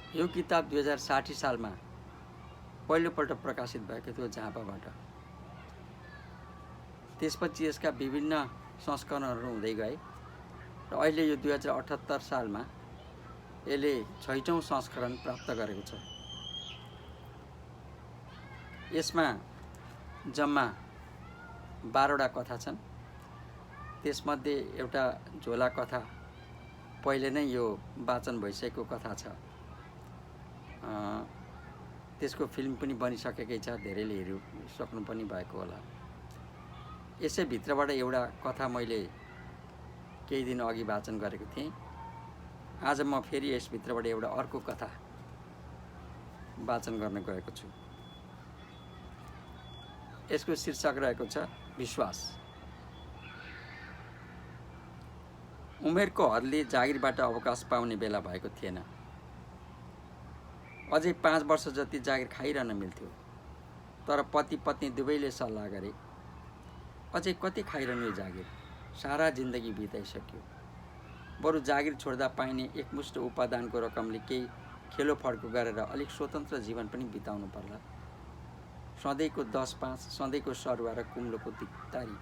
यो किताब 2060 सालमा पहिलोपल्ट प्रकाशित भएको थियो झापाबाट। त्यसपछि यसका विभिन्न संस्करणहरू हुँदै गए र अहिले यो 2078 सालमा यसले 6औं संस्करण प्राप्त गरेको छ। यसमा जम्मा 12वटा कथा छन्। त्यसमध्ये एउटा झोला कथा पहिले नै यो वाचन भइसकेको कथा छ। त्यसको फिल्म पनि बनिसकेकै छ, धेरैले हेरिसक्नु पनि भएको होला। यसै भित्रबाट एउटा कथा मैले केही दिन अघि वाचन गरेको थिएँ। आज म फेरि यसभित्रबाट एउटा अर्को कथा वाचन गर्न गएको छु। यसको शीर्षक रहेको छ विश्वास। उमेरको हदले जागिरबाट अवकाश पाउने बेला भएको थिएन। अझै 5 वर्ष जति जागिर खाइरहन मिल्थ्यो, तर पति पत्नी दुवैले सल्लाह गरे अझै कति खाइरहनु यो जागिर, सारा जिन्दगी बिताइसक्यो। बरु जागिर छोड्दा पाइने एकमुष्ट उपादानको रकमले केही खेलो फड्को गरेर अलिक स्वतन्त्र जीवन पनि बिताउनु पर्ला। सधैँको 10-5, सधैँको सरुवा र कुम्लोको दिकदारी।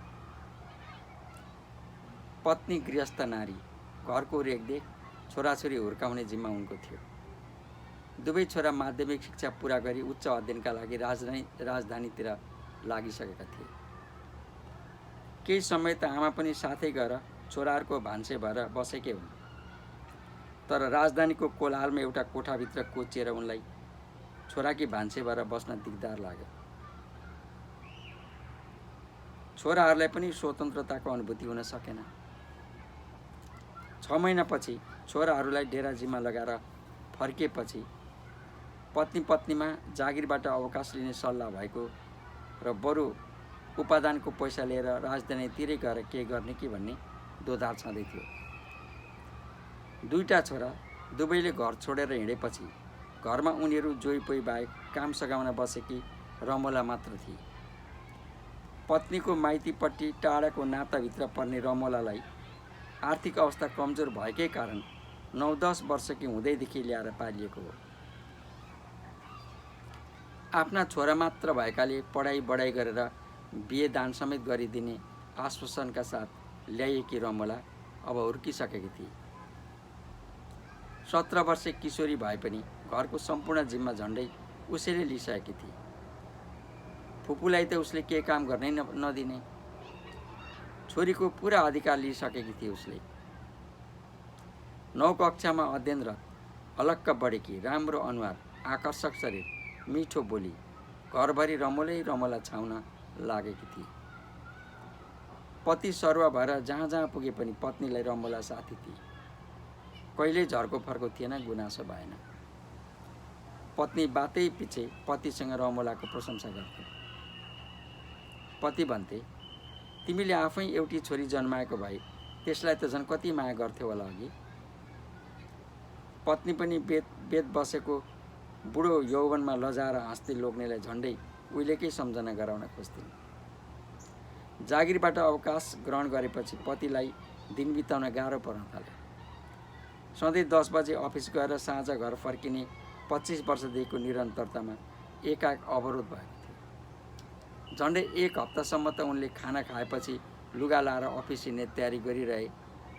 पत्नी गृहस्थ नारी, घरको रेखदेख, छोराछोरी हुर्काउने जिम्मा उनको थियो। दुवै छोरा माध्यमिक शिक्षा पुरा गरी उच्च अध्ययनका लागि राजधानीतिर लागिसकेका थिए। केही समय त आमा पनि साथै गएर छोराहरूको भान्से भएर बसेकै हुन्, तर राजधानीको कोलाहलमा एउटा कोठाभित्र कोचिएर उनलाई छोराकी भान्से भएर बस्न दिकदार लाग्यो। छोराहरूलाई पनि स्वतन्त्रताको अनुभूति हुन सकेन। 6 महिनापछि छोराहरूलाई डेरा जिम्मा लगाएर फर्किएपछि पत्नीमा जागिरबाट अवकाश लिने सल्लाह भएको र बरु उपादानको पैसा लिएर राजधानीतिरै गएर के गर्ने कि भन्ने दोधार छँदै थियो। 2टा छोरा दुवैले घर छोडेर हिँडेपछि घरमा उनीहरू जोइपोइ बाहेक काम सघाउन बसेकी रमोला मात्र थिए। पत्नीको माइतीपट्टि टाढाको नाताभित्र पर्ने रमोलालाई आर्थिक अवस्था कमजोर भएकै कारण 9-10 वर्षकी हुँदैदेखि ल्याएर पालिएको हो। आफ्ना छोरा मात्र भएकाले पढाइ बढाइ गरेर बिहे दान समेत गरिदिने आश्वासनका साथ ल्याइएकी रमोला अब हुर्किसकेकी थिए। 17 वर्षे किशोरी भए पनि घरको सम्पूर्ण जिम्मा झन्डै उसैले लिइसकेकी थिए। फुपूलाई त उसले के काम गर्नै नदिने। छोरीको पुरा अधिकार लिइसकेकी थिए उसले। 9 कक्षामा अध्ययनरत, अलक्क बढेकी, राम्रो अनुहार, आकर्षक शरीर, मिठो बोली, घरभरि रमोला छाउन लागेकी थिए। पति सरुवा भएर जहाँ जहाँ पुगे पनि पत्नीलाई रमोला साथी थिए। कहिल्यै झर्को फर्को थिएन, गुनासो भएन। पत्नी बातै पछि पतिसँग रमोलाको प्रशंसा गर्थे। पति भन्थे, तिमीले आफै एउटी छोरी जन्माएको भए त्यसलाई त झन् कति माया गर्थ्यौ होला अघि। पत्नी पनि बेत बसेको बुढो यौवनमा लजाएर हाँस्दै लोग्नेलाई झन्डै उहिलेकै सम्झना गराउन खोज्थिन्। जागिरबाट अवकाश ग्रहण गरेपछि पतिलाई दिन बिताउन गाह्रो पर्न थाल्यो। सधैँ 10 बजे अफिस गएर साँझ घर फर्किने 25 वर्षदेखिको निरन्तरतामा एकाएक अवरोध भएको थियो। झन्डै 1 हप्तासम्म त उनले खाना खाएपछि लुगा लाएर अफिस हिँड्ने तयारी गरिरहे,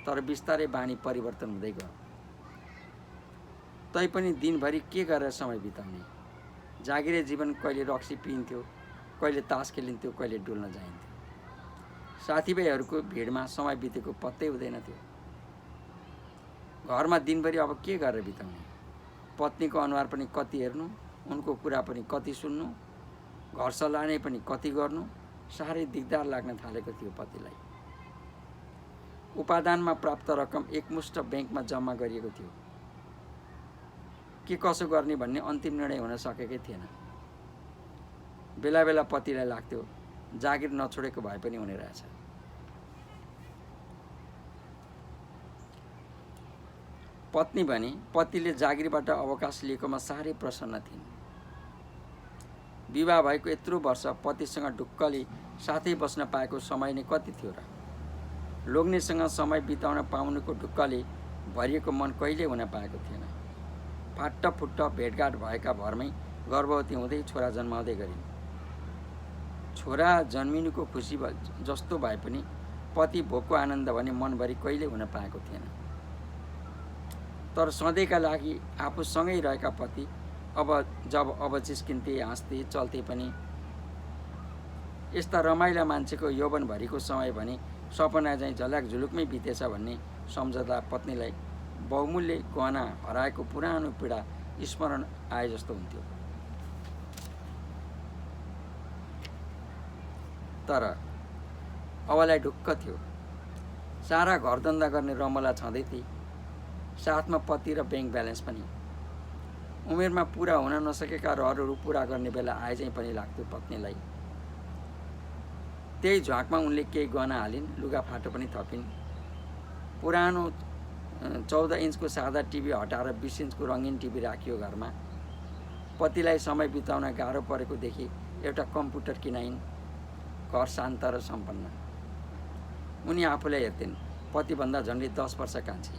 तर बिस्तारै बानी परिवर्तन हुँदै गयो। तैपनि दिनभरि के गरेर समय बिताउने। जागिरे जीवन कहिले रक्सी पिइन्थ्यो, कहिले तास खेलिन्थ्यो, कहिले डुल्न जाइन्थ्यो। साथीभाइहरूको भिडमा समय बितेको पत्तै हुँदैन थियो। घरमा दिनभरि अब के गरेर बिताउने। पत्नीको अनुहार पनि कति हेर्नु, उनको कुरा पनि कति सुन्नु, घर सल्लाने पनि कति गर्नु, साह्रै दिकदार लाग्न थालेको थियो पतिलाई। उपादानमा प्राप्त रकम एकमुष्ट ब्याङ्कमा जम्मा गरिएको थियो। के कसो गर्ने भन्ने अन्तिम निर्णय हुन सकेकै थिएन। बेला बेला पतिलाई लाग्थ्यो जागिर नछोडेको भए पनि हुने रहेछ। पत्नी भने पतिले जागिरबाट अवकाश लिएकोमा साह्रै प्रसन्न थिइन्। विवाह भएको यत्रो वर्ष पतिसँग ढुक्कली साथै बस्न पाएको समय नै कति थियो र। लोग्नेसँग समय बिताउन पाउनुको ढुक्कले भरिएको मन कहिल्यै हुन पाएको थिएन। फाट्टफुट्ट भेटघाट भएका भरमै गर्भवती हुँदै छोरा जन्माउँदै गरिन्। छोरा जन्मिनुको खुसी जस्तो भए पनि पति भोकको आनन्द भने मनभरि कहिले हुन पाएको थिएन। तर सधैँका लागि आफूसँगै रहेका पति जब चिस्किन्थे, हाँस्थे, चल्थे पनि यस्ता रमाइला मान्छेको यौवनभरिको समय भने सपना चाहिँ झल्याक झुलुकमै बितेछ भन्ने सम्झदा पत्नीलाई बहुमूल्य गहना हराएको पुरानो पीडा स्मरण आए जस्तो हुन्थ्यो। तर अबलाई ढुक्क थियो। सारा घरधन्दा गर्ने रमला छँदै थिए, साथमा पति र ब्याङ्क ब्यालेन्स पनि। उमेरमा पुरा हुन नसकेका रहरहरू पुरा गर्ने बेला आए चाहिँ पनि लाग्थ्यो पत्नीलाई। त्यही झ्वाकमा उनले केही गहना हालिन्, लुगाफाटो पनि थपिन्। पुरानो 14 इन्चको सादा टिभी हटाएर 20 इन्चको रङ्गीन टिभी राखियो घरमा। पतिलाई समय बिताउन गाह्रो परेको देखि एउटा कम्प्युटर किनाइन्। घर शान्त र सम्पन्न। उनी आफूलाई हेर्थिन्, पतिभन्दा झन्डै 10 वर्ष कान्छी।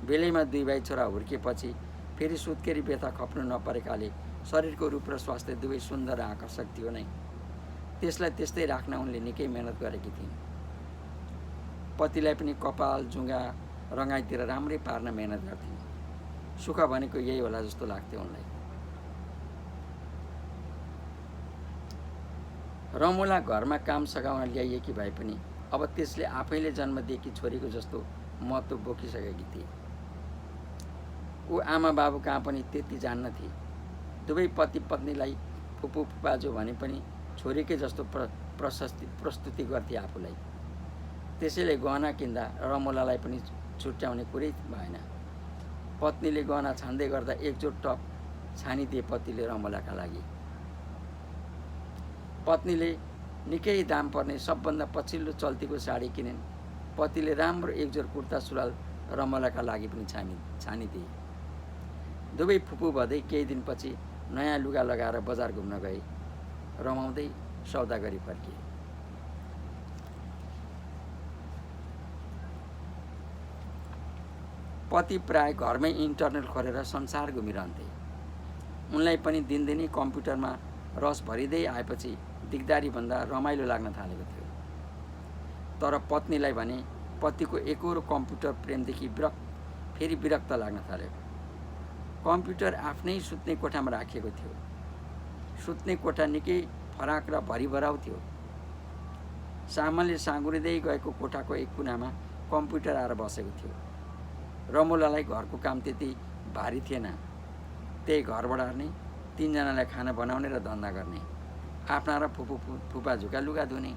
बेलैमा 2 भाइ छोरा हुर्किएपछि फेरि सुत्केरी व्यथा खप्नु नपरेकाले शरीरको रूप र स्वास्थ्य दुवै सुन्दर र आकर्षक थियो नै। त्यसलाई त्यस्तै राख्न उनले निकै मेहनत गरेकी थिइन्। पतिलाई पनि कपाल जुङ्गा रङ्गाइतिर राम्रै पार्न मेहनत गर्थिन्। सुख भनेको यही होला जस्तो लाग्थ्यो उनलाई। रमोला घरमा काम सघाउन ल्याइएकी भए पनि अब त्यसले आफैले जन्म दिएकी छोरीको जस्तो महत्त्व बोकिसकेकी थिए। ऊ आमा बाबु कहाँ पनि त्यति जान्न थिए। दुवै पति पत्नीलाई फुपू फुपाजु भने पनि छोरीकै जस्तो प्रस्तुति गर्थे आफूलाई। त्यसैले गहना किन्दा रमोलालाई पनि छुट्याउने कुरै भएन। पत्नीले गहना छान्दै गर्दा एकजोट टप छानिदिए पतिले रमोलाका लागि। पत्नीले निकै दाम पर्ने सबभन्दा पछिल्लो चल्तीको साडी किनिन्। पतिले राम्रो एकजोर कुर्ता सुरुवाल रमोलाका लागि पनि छानिदिए। दुवै फुपू भदै केही दिनपछि नयाँ लुगा लगाएर बजार घुम्न गए। रमाउँदै सौदा गरी फर्किए। पति प्राय घरमै इन्टरनेट खोलेर संसार घुमिरहन्थे। उनलाई पनि दिनदिनै कम्प्युटरमा रस भरिँदै आएपछि दिगदारीभन्दा रमाइलो लाग्न थालेको थियो। तर पत्नीलाई भने पतिको एकोरो कम्प्युटर प्रेमदेखि फेरि विरक्त लाग्न थाल्यो। कम्प्युटर आफ्नै सुत्ने कोठामा राखिएको थियो। सुत्ने कोठा निकै फराक र भरिभराउ थियो। सामानले साँगुरिँदै गएको कोठाको एक कुनामा कम्प्युटर आएर बसेको थियो। रमोलालाई घरको काम त्यति भारी थिएन। त्यही घर बढार्ने, 3 जनालाई खाना बनाउने र धन्दा गर्ने, आफ्ना र फुपाजुका लुगा धुने,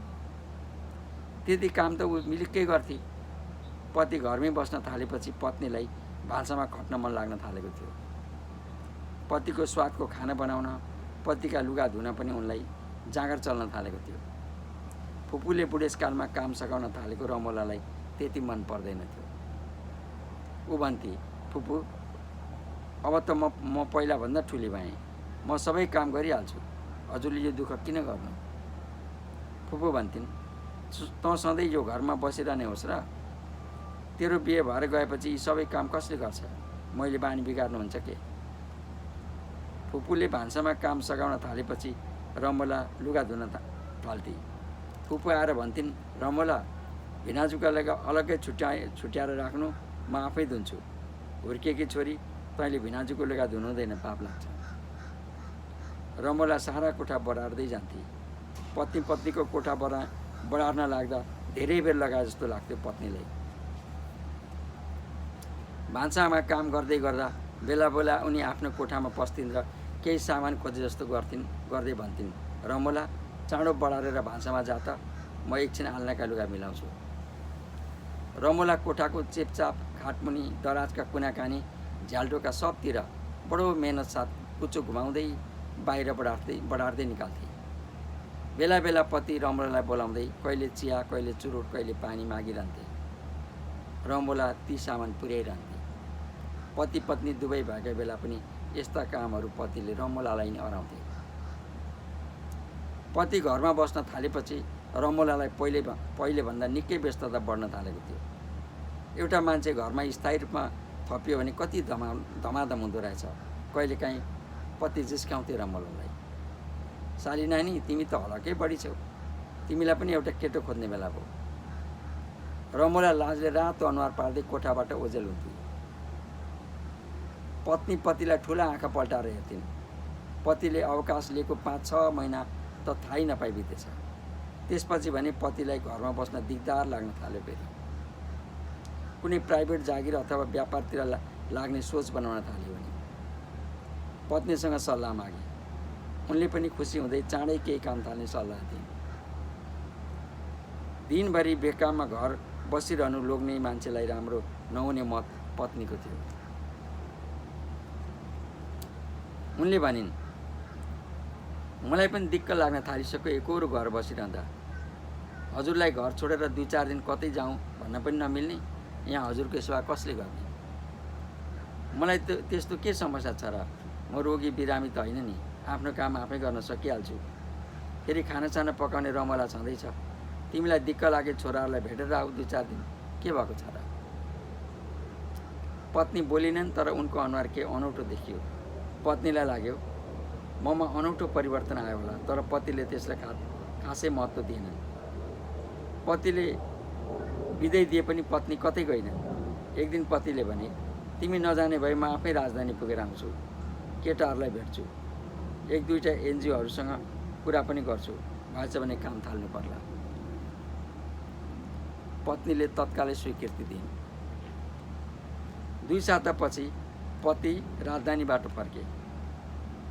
त्यति काम त ऊ मिलिक्कै गर्थे। पति घरमै बस्न थालेपछि पत्नीलाई भान्सामा खट्न मन लाग्न थालेको थियो। पतिको स्वादको खाना बनाउन, पतिका लुगा धुन पनि उनलाई जाँगर चल्न थालेको थियो। फुपूले बुढेसकालमा काम सघाउन थालेको रमोलालाई त्यति मन पर्दैन थियो। ऊ भन्थे, फुपू अब त म पहिलाभन्दा ठुली भएँ, म सबै काम गरिहाल्छु, हजुरले यो दुःख किन गर्नु? फुपू भन्थिन्, तँ सधैँ यो घरमा बसिरहने होस् र? तेरो बिहे भएर गएपछि यी सबै काम कसले गर्छ? मैले बानी बिगार्नुहुन्छ के? फुपूले भान्सामा काम सघाउन थालेपछि रमोला लुगा धुन थाल्थे। फुपू आएर भन्थिन्, रमोला भिनाजुका लागि अलग्गै छुट्याएर राख्नु, म आफै धुन्छु। हुर्किएकी छोरी, तैँले भिनाजुको लुगा धुनु हुँदैन, पाप लाग्छ। रमोला सारा कोठा बढार्दै जान्थे। पत्नीको कोठा बढार्न लाग्दा धेरै बेर लगाए जस्तो लाग्थ्यो पत्नीलाई। भान्सामा काम गर्दै गर्दा बेला बेला उनी आफ्नो कोठामा पस्थिन् र केही सामान खोजे जस्तो गर्दै भन्थिन्, रमोला चाँडो बढारेर भान्सामा जा त, म एकछिन आल्नाका लुगा मिलाउँछु। रमोला कोठाको चेपचाप, खाटमुनि, दराजका कुनाकानी, झ्याल्टोका सबतिर बडो मेहनत साथ कुचो घुमाउँदै बाहिर बढार्दै निकाल्थे। बेला बेला पति रमोलालाई बोलाउँदै कहिले चिया, कहिले चुरोट, कहिले पानी मागिरहन्थे। रमोला ती सामान पुर्याइरहन्थे। पति पत्नी दुवै भएका बेला पनि यस्ता कामहरू पतिले रमोलालाई नै अराउँथे। पति घरमा बस्न थालेपछि रमोलालाई पहिलेभन्दा निकै व्यस्तता बढ्न थालेको थियो। एउटा मान्छे घरमा स्थायी रूपमा थपियो भने कति धमाधम हुँदो रहेछ। कहिलेकाहीँ पति जिस्काउँथे रमोलालाई, साली नानी तिमी त हलकै बढी छौ, तिमीलाई पनि एउटा केटो खोज्ने बेला भयो। रमोला लाजले रातो अनुहार पार्दै कोठाबाट ओझेल हुन्थे। पत्नी पतिलाई ठुला आँखा पल्टाएर हेर्थिन्। पतिले अवकाश लिएको 5-6 महिना त थाहै नपाई बितेछ। त्यसपछि भने पतिलाई घरमा बस्न दिगदार लाग्न थाल्यो। फेरि कुनै प्राइभेट जागिर अथवा व्यापारतिर लाग्ने सोच बनाउन थाल्यो भने पत्नीसँग सल्लाह मागे। उनले पनि खुसी हुँदै चाँडै केही काम थाल्ने सल्लाह दिए। दिनभरि बेकाममा घर बसिरहनु लोग्ने मान्छेलाई राम्रो नहुने मत पत्नीको थियो। उनले भनिन्, मलाई पनि दिक्क लाग्न थालिसक्यो एकहोरो घर बसिरहँदा। हजुरलाई घर छोडेर 2-4 दिन कतै जाउँ भन्न पनि नमिल्ने, यहाँ हजुरको सेवा कसले गर्ने? मलाई त त्यस्तो के समस्या छ र? म रोगी बिरामी त होइन नि, आफ्नो काम आफै गर्न सकिहाल्छु। फेरि खानासाना पकाउने रमला छँदैछ। तिमीलाई दिक्क लागे छोराहरूलाई भेटेर आऊ 2-4 दिन, के भएको छ र? पत्नी बोलिनन्, तर उनको अनुहार के अनौठो देखियो। पत्नीलाई लाग्यो ममा अनौठो परिवर्तन आयो होला, तर पतिले त्यसलाई खासै महत्त्व दिएनन्। पतिले बिदाई दिए पनि पत्नी कतै गएनन्। एक दिन पतिले भने, तिमी नजाने भए म आफै राजधानी पुगेर आउँछु, केटाहरूलाई भेट्छु, 1-2टा एनजिओहरूसँग कुरा पनि गर्छु, भएछ भने काम थाल्नु पर्ला। पत्नीले तत्कालै स्वीकृति दिइन्। 2 सातापछि पति राजधानीबाट फर्के।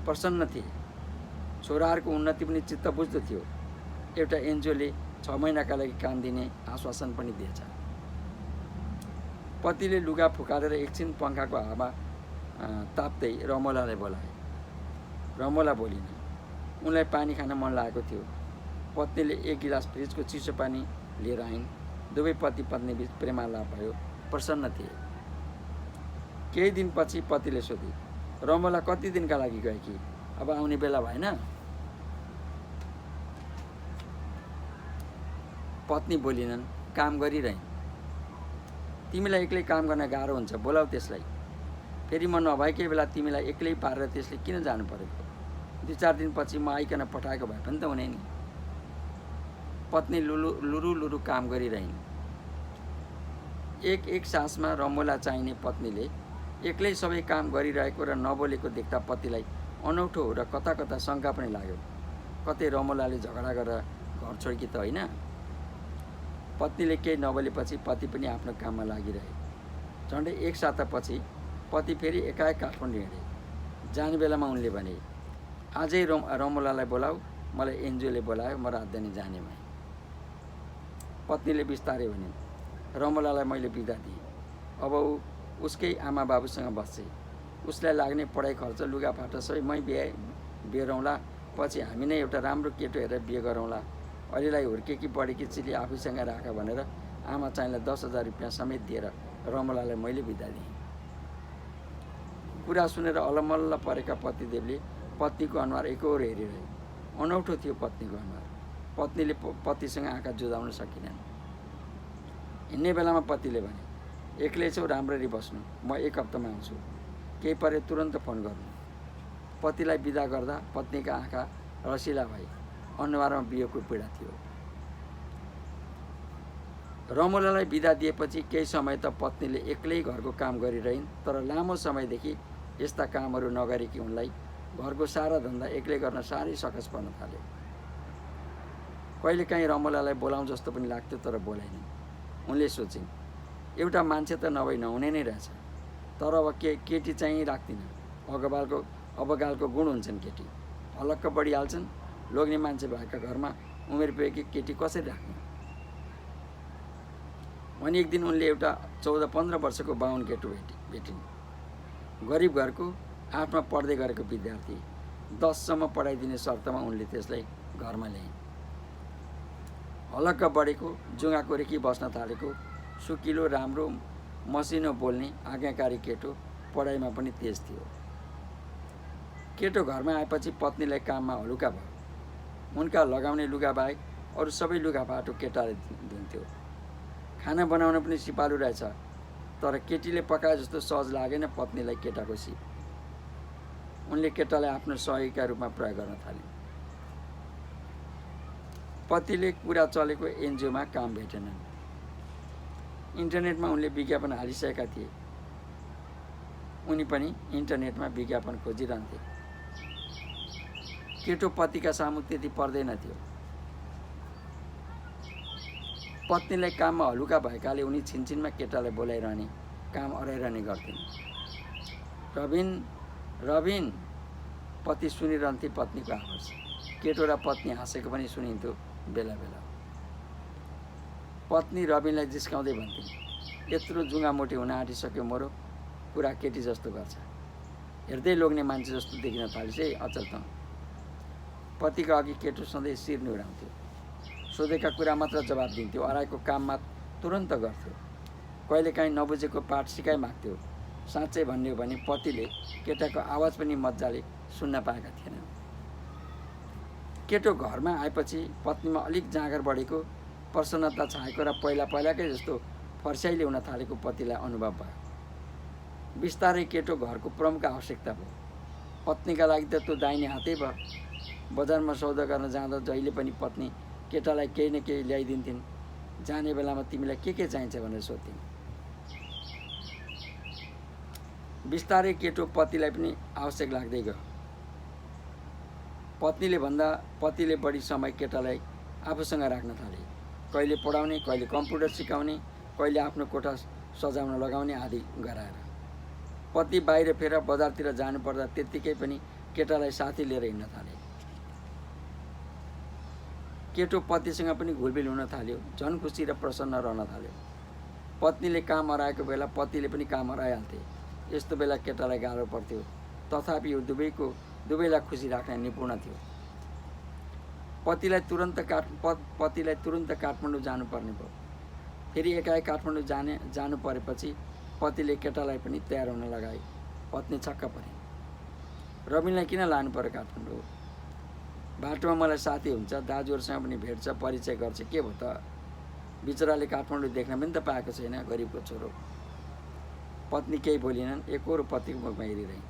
प्रसन्न थिए। छोराहरूको उन्नति पनि चित्त बुझ्दो थियो। एउटा एनजिओले 6 महिनाका लागि काम दिने आश्वासन पनि दिएछ। पतिले लुगा फुकालेर एकछिन पङ्खाको हावा ताप्दै रमोलालाई बोलाए। रमोला बोलिन्। उनलाई पानी खान मन लागेको थियो। पत्नीले 1 गिलास फ्रिजको चिसो पानी लिएर आइन्। दुवै पति पत्नी बीच प्रेमालाप भयो। प्रसन्न थिए। केही दिनपछि पतिले सोधे, रमोला कति दिनका लागि गए कि अब आउने बेला भएन? पत्नी बोलिनन्, काम गरिरहन्। तिमीलाई एक्लै काम गर्न गाह्रो हुन्छ, बोलाऊ त्यसलाई। फेरि म नभएकै बेला तिमीलाई एक्लै पारेर त्यसले किन जानु परेको? 2-4 दिनपछि म आइकन पठाएको भए पनि त हुने नि। पत्नी लुरु काम गरिरहन्। एक सासमा रमोला चाहिने पत्नीले एक्लै सबै काम गरिरहेको र नबोलेको देख्दा पतिलाई अनौठो र कता कता शङ्का पनि लाग्यो। कतै रमोलाले झगडा गरेर घर छोडेकी त होइन? पत्नीले केही नबोलेपछि पति पनि आफ्नो काममा लागिरहे। झन्डै 1 सातापछि पति फेरि एकाएक काठमाडौँ हिँडे। जाने बेलामा उनले भने, आजै रमोलालाई बोलाऊ, मलाई एनजिओले बोलायो, म राजधानी जाने भएँ। पत्नीले बिस्तारै भनिन्, रमोलालाई मैले बिदा दिएँ। अब ऊ उसकै आमा बाबुसँग बस्छे। उसलाई लाग्ने पढाइ खर्च, लुगाफाटा सबै मै बेहोरौँला। पछि हामी नै एउटा राम्रो केटो हेरेर बिहे गरौँला। अहिलेलाई हुर्केकी बढेकी चिली आफैसँग राख भनेर आमा चाहिँलाई 10,000 रुपियाँ समेत दिएर रमोलालाई मैले बिदा दिएँ। कुरा सुनेर अलमल्ल परेका पतिदेवले पत्नीको अनुहार एकहोरो हेरिरहे। अनौठो थियो पत्नीको अनुहार। पत्नीले पतिसँग आँखा जुझाउन सकिनन्। हिँड्ने बेलामा पतिले भने, एक्लै छौ, राम्ररी बस्नु, म 1 हप्तामा आउँछु, केही परे तुरन्त फोन गर्नु। पतिलाई बिदा गर्दा पत्नीका आँखा रसिला भए। अनुहारमा बियोको पीडा थियो। रमोलालाई बिदा दिएपछि केही समय त पत्नीले एक्लै घरको काम गरिरहन्, तर लामो समयदेखि यस्ता कामहरू नगरेकी उनलाई घरको सारा धन्दा एक्लै गर्न साह्रै सकस पर्न थाल्यो। कहिलेकाहीँ रमोलालाई बोलाउँ जस्तो पनि लाग्थ्यो, तर बोलाइन्। उनले सोचिन्, एउटा मान्छे त नभई नहुने नै रहेछ, तर अब केटी चाहिँ राख्दिनँ। अबगालको गुण हुन्छन् केटी, हलक्क बढिहाल्छन्। लोग्ने मान्छे भएका घरमा उमेर पुगेकी केटी कसरी राख्ने? अनि एक दिन उनले एउटा 14-15 वर्षको बाहुन केटो भेटिन्। गरिब घरको, आठमा पढ्दै गरेको विद्यार्थी। 10सम्म पढाइदिने शर्तमा उनले त्यसलाई घरमा ल्याइन्। हलक्क बढेको, जुङ्गाको रेखी बस्न थालेको, सुकिलो, राम्रो, मसिनो बोल्ने, आज्ञाकारी केटो, पढाइमा पनि तेज थियो। केटो घरमा आएपछि पत्नीलाई काममा हलुका भयो। उनका लगाउने लुगा बाहेक अरू सबै लुगाफाटो केटाले धुन्थ्यो। खाना बनाउन पनि सिपालु रहेछ। तर केटीले पकाए जस्तो सहज लागेन पत्नीलाई केटाको सिप। उनले केटालाई आफ्नो सहयोगीका रूपमा प्रयोग गर्न थाले। पतिले कुरा चलेको एनजिओमा काम भेटेनन्। इन्टरनेटमा उनले विज्ञापन हालिसकेका थिए। उनी पनि इन्टरनेटमा विज्ञापन खोजिरहन्थे। केटो पतिका सामु त्यति पर्दैन थियो। पत्नीलाई काममा हलुका भएकाले उनी छिनछिनमा केटालाई बोलाइरहने, काम अराइरहने गर्थिन्। रबिन पति सुनिरहन्थे पत्नीको आवाज। केटो र पत्नी हाँसेको पनि सुनिन्थ्यो बेला बेला। पत्नी रबिनलाई जिस्काउँदै भन्थिन्, यत्रो जुङ्गा मोटी हुन आँटिसक्यो मोरो, कुरा केटी जस्तो गर्छ, हेर्दै लोग्ने मान्छे जस्तो देखिन थालिस् है अचल त। पतिका अघि केटो सधैँ शिर निहुराउँथ्यो। सोधेका कुरा मात्र जवाब दिन्थ्यो, अराएको काममा तुरन्त गर्थ्यो। कहिलेकाहीँ नबुझेको पाठ सिकाइ माग्थ्यो। साँच्चै भन्ने हो भने पतिले केटाको आवाज पनि मजाले सुन्न पाएका थिएनन्। केटो घरमा आएपछि पत्नीमा अलिक जाँगर बढेको, प्रसन्नता छाएको र पहिलाकै जस्तो फर्स्याइले हुन थालेको पतिलाई अनुभव भयो। बिस्तारै केटो घरको प्रमुख आवश्यकता भयो। पत्नीका लागि त त्यो दाहिने हातै भयो। बजारमा सौदा गर्न जाँदा जहिले पनि पत्नी केटालाई केही न केही ल्याइदिन्थिन्। जाने बेलामा तिमीलाई के चाहिन्छ भनेर सोध्थिन्। बिस्तारै केटो पतिलाई पनि आवश्यक लाग्दै गयो। पत्नीले भन्दा पतिले बढी समय केटालाई आफूसँग राख्न थाले। कहिले पढाउने, कहिले कम्प्युटर सिकाउने, कहिले आफ्नो कोठा सजाउन लगाउने आदि गराएर। पति बाहिर फेर बजारतिर जानुपर्दा त्यत्तिकै पनि केटालाई साथी लिएर हिँड्न थाले। केटो पतिसँग पनि घुलमिल हुन थाल्यो। झन् खुसी र प्रसन्न रहन थाल्यो। पत्नीले काम हराएको बेला पतिले पनि काम हराइहाल्थे। यस्तो बेला केटालाई गाह्रो पर्थ्यो। तथापि यो दुवैलाई खुसी राख्न निपुण थियो। पतिलाई तुरन्त काठमाडौँ जानुपर्ने भयो। फेरि एकाएक काठमाडौँ जानु परेपछि पतिले केटालाई पनि तयार हुन लगाए। पत्नी छक्क परे। रबिनलाई किन लानु पर्यो काठमाडौँ? बाटोमा मलाई साथी हुन्छ, दाजुहरूसँग पनि भेट्छ, परिचय गर्छ, के भयो त? बिचराले काठमाडौँ देख्न पनि त पाएको छैन, गरिबको छोरो। पत्नी केही बोलिनन्, एकहोरो पतिको मुखमा हेरिरहे।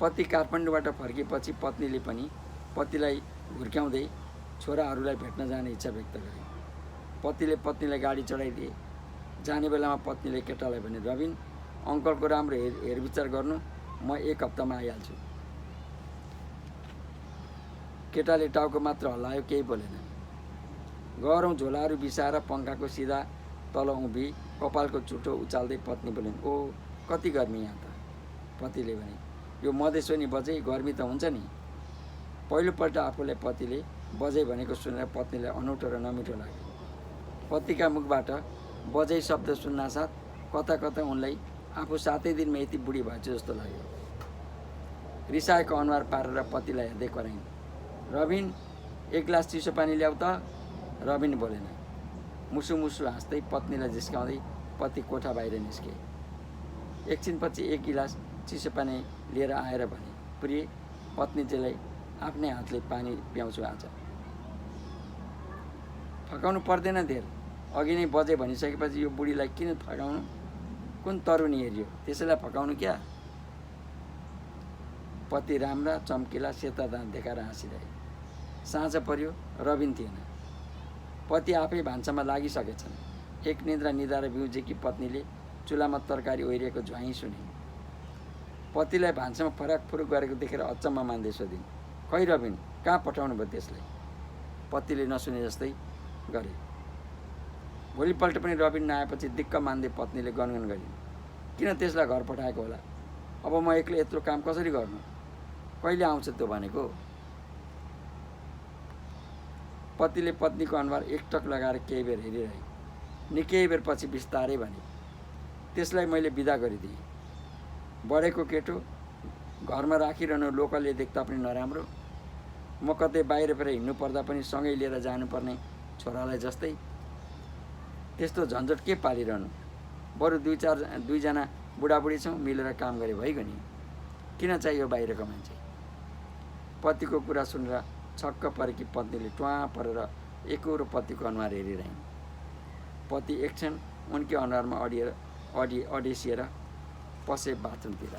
पति काठमाडौँबाट फर्किएपछि पत्नीले पनि पतिलाई हुर्क्याउँदै छोराहरूलाई भेट्न जाने इच्छा व्यक्त गरे। पतिले पत्नीलाई गाडी चढाइदिए। जाने बेलामा पत्नीले केटालाई भने, रबिन, अङ्कलको राम्रो हेरविचार गर्नु, म 1 हप्तामा आइहाल्छु। केटाले टाउको मात्र हल्लायो, केही बोलेन। गरौँ झोलाहरू बिसाएर पङ्खाको सिधा तल उभि कपालको चुटो उचाल्दै पत्नी बोलिन्, ओ कति गर्मी यहाँ त। पतिले भने, यो मधेस हो नि बजै, गर्मी त हुन्छ नि। पहिलोपल्ट आफूलाई पतिले बजै भनेको सुनेर पत्नीलाई अनौठो र नमिठो लाग्यो। पतिका मुखबाट बजै शब्द सुन्नासाथ कता उनलाई आफू 7 दिनमा यति बुढी भएछ जस्तो लाग्यो। रिसाएको अनुहार पारेर पतिलाई हेर्दै कराइन्, रबिन, 1 गिलास चिसो पानी ल्याऊ त। रबिन बोलेन। मुसु हाँस्दै पत्नीलाई जिस्काउँदै पति कोठा बाहिर निस्के। एकछिनपछि 1 गिलास चिसो पानी लिएर आएर भने, प्रिय, पत्नीजीलाई आफ्नै हातले पानी पियाउँछु आज। फकाउनु पर्दैन धेर, अघि नै बजे भनिसकेपछि यो बुढीलाई किन फकाउनु? कुन तरुनी हेरियो, त्यसैलाई फकाउनु क्या? पति राम्रा चम्किला सेता दाँत देखाएर हाँसिरहे। साँझ पर्यो, रबिन थिएन। पति आफै भान्सामा लागिसकेछन्। एक निद्रा निधाएर बिउजेकी पत्नीले चुलामा तरकारी ओइरिएको झ्वाइँ सुने। पतिलाई भान्सामा फराक फुरुक गरेको देखेर अचम्म मान्दै सोधिन्, खै रबिन, कहाँ पठाउनु भयो त्यसलाई? पतिले नसुने जस्तै गरे। भोलिपल्ट पनि रबिन नआएपछि दिक्क मान्दै पत्नीले गनगन गरिन्, किन त्यसलाई घर पठाएको होला? अब म एक्लै यत्रो काम कसरी गर्नु? कहिले आउँछ त्यो भनेको? पतिले पत्नीको अनुहार एकटक लगाएर केही बेर हेरिरहे। निकै बेर पछि बिस्तारै भने, त्यसलाई मैले बिदा गरिदिएँ। बढेको केटो, घरमा राखिरहनु लोकलले देख्दा पनि नराम्रो। म कतै बाहिर फेर हिँड्नु पर्दा पनि सँगै लिएर जानुपर्ने छोरालाई जस्तै। त्यस्तो झन्झट के पालिरहनु? बरु 2 जना बुढाबुढी छौँ, मिलेर काम गरे भइगयो नि। किन चाहियो बाहिरको मान्छे? पतिको कुरा सुनेर छक्क परेकी पत्नीले ट्वाँ परेर एकहोरो पतिको अनुहार हेरिरहन्। पति एकछिन उनकै अनुहारमा अडिएर अडेसिएर पसे बाथरुमतिर।